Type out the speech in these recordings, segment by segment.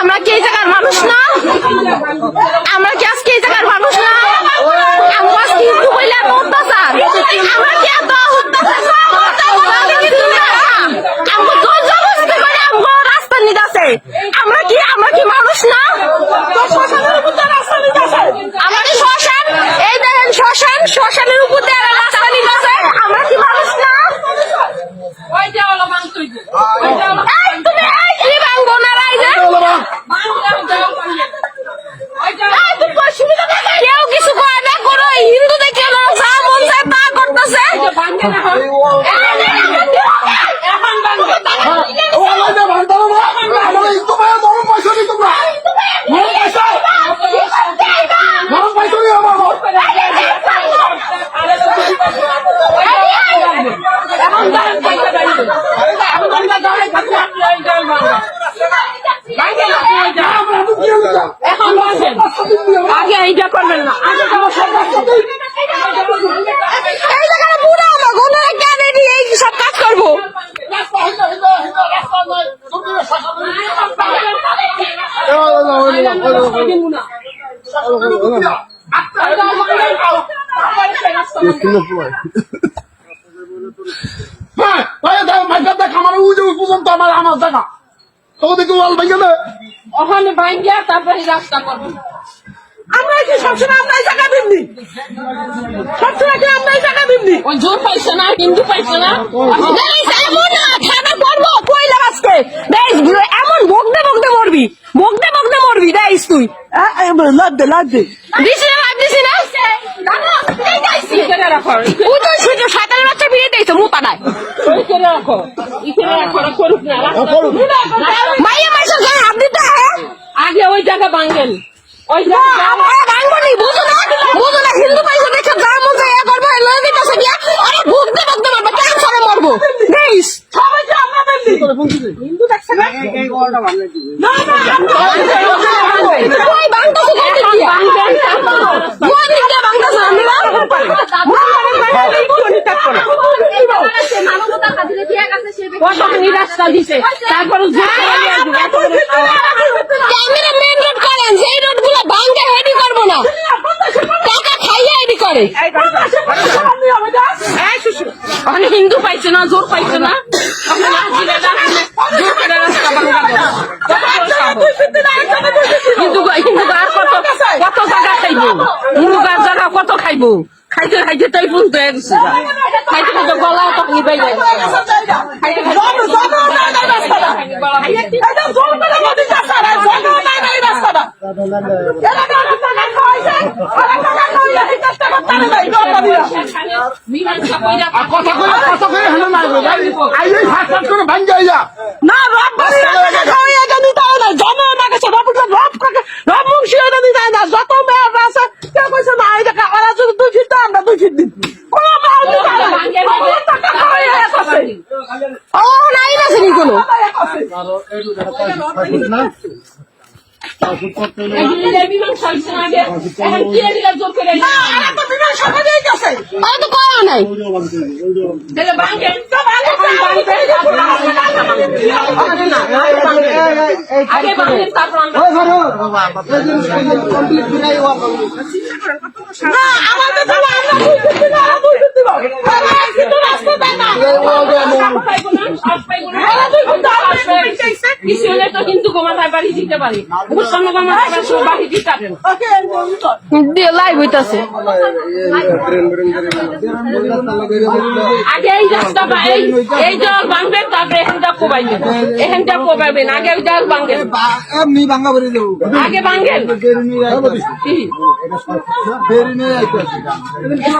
আমরা কি এই জায়গার মানুষ না? আমরা কি আজকে এই জায়গার মানুষ না? আমরা আজকে হিন্দু বলে এত অত্যাচার, আমরা কি এত অত্যাচার রাস্তা নিতে আছে? আমরা কি মানুষ না? আমরা শ্মশান, এই দেখেন শ্মশানের উপর দিয়ে রাস্তা নিতে আছে, আমরা কি মানুষ না? তুমি ভাঙবো না রাইজে, কেউ কিছু করে না, কোনো হিন্দু দেখে যা মন চায় তা করতেছে। আগে এইটা করবেন না, সব কাজ করবো। আমার জায়গা ওখানে ভাঙ্গিয়া তারপরে রাস্তা করবো। আমরা কি সবসময় আমরা জায়গা দিননি, সবসময় কি আমরা জায়গা দিননি? ওই জোর পাইছে না, হিন্দু পাইছে না, এমন বকতে বকতে মরবি, বকতে বকতে মরবি। দেখ তুই লাভ দে দিছি না, লাভ দিছি না, সাঁতারের বাচ্চা বিয়ে দিয়েছে মোতাটায়। মাইয়া মাইসের গায়ে হাত দিতে আগে ওই জায়গা ভাঙেন, ওই ভাঙবো নি, বুঝো না, হিন্দু পাইছে দেখে যা মন চায় ইয়া করবো, লয়ে দিতেছে বিয়া, আরে বকতে বকতে মরবো, ক্যান্সারে মরবো। দেখ সবাই যে আমরা দিননি, হিন্দু দেখছে না, রাস্তা দিছে, তারপর মেন রোড করেন, যেই রোড গুলো ভাঙতে রেডি করবো না, টাকা খাইয়ে রেডি করে। হিন্দু পাইছে না, জোর পাইছে না, হিন্দু আর কত জায়গা খাইবো, হিন্দু গাছ জায়গা কত খাইবো, খাইতে খাইতে তাই পর্যন্ত গেছে, খাইতে খাইতে গলা তখনই বাইরে যত মেয়ের আছে কেউ কইছে না এই জায়গা ওরা যদি 2 ফিট আমরা 2 ফিট দিন, কোনো নাই না কোনো নাই। কিন্তু গোমাতার বাড়ি দিতে পারি, বাড়ি দিতে লাইভ হইতাছে। আগে এই রাস্তা এই জল ভাঙবেন, তারপরে এখানটা কোবাইবেন, এখানটা কোবাইবেন, আগে ওই জল ভাঙবেন, এমনি ভাঙা বেরিয়ে যাবো, আগে ভাঙবেন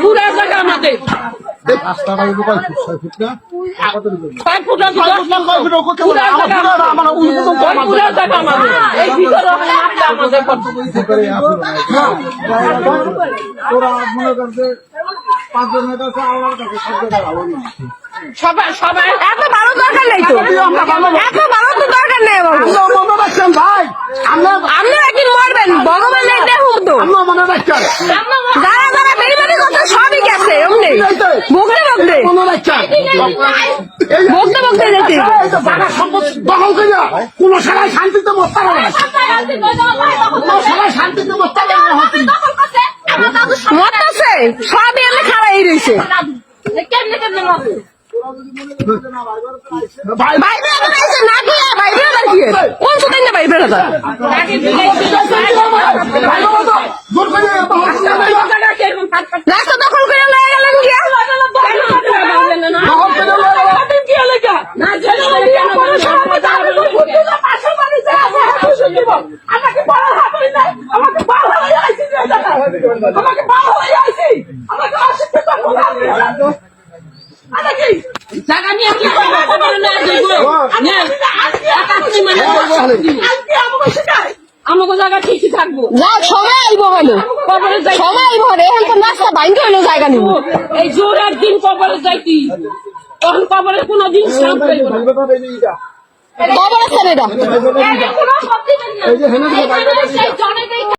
পুরা জায়গা আমাদের। সবাই সবাই এত ভালো দরকার নেই তো, এত ভালো তো দরকার নেই। ভাই আপনি একদিন মরবেন, ভগবান দেখুন তো, যারা যারা বেরিবারি করছে সবই গেছে এমনি। বকতে বকতে মনে রাখছেন বকতে বকতে যেতে এই যে জায়গা সম্পদ দখল করিয়া কোন শালায় শান্তিতে বসতে পারে না কোন শালায় শান্তিতে বসতে পারে না মরতেছে সবই এমনি খাড়াই রয়েছে ভাই ভাই বেড়া খাইছে না কি ভাই বেড়া কি কোন সুতাই না ভাই বেড়া ভাই বাবা তো জোর করে রাস্তা দখল করে লয়ে গেলেন গিয়া দখল করে আমাকে বড় হাত হই নাই আমাকে বড় হই আইছি আমাকে বড় হই আইছি আমাকে অশিক্ষিত বলা আমাকে জায়গা নিয়ে কি করবো খবর না দেবো আজকে আমাকে শেখায় আমাকে জায়গা ঠিকই থাকবো না সময় আইব মানে কবরে যাই সময় আইব মানে এখন তো নাস্তা বাইন্ধ হইলো জায়গা নিব এই জোর একদিন কবরে যাইতি তখন কবরে কোনোদিন সাপ পাইব না কবর আছে না এটা এই যে হেনে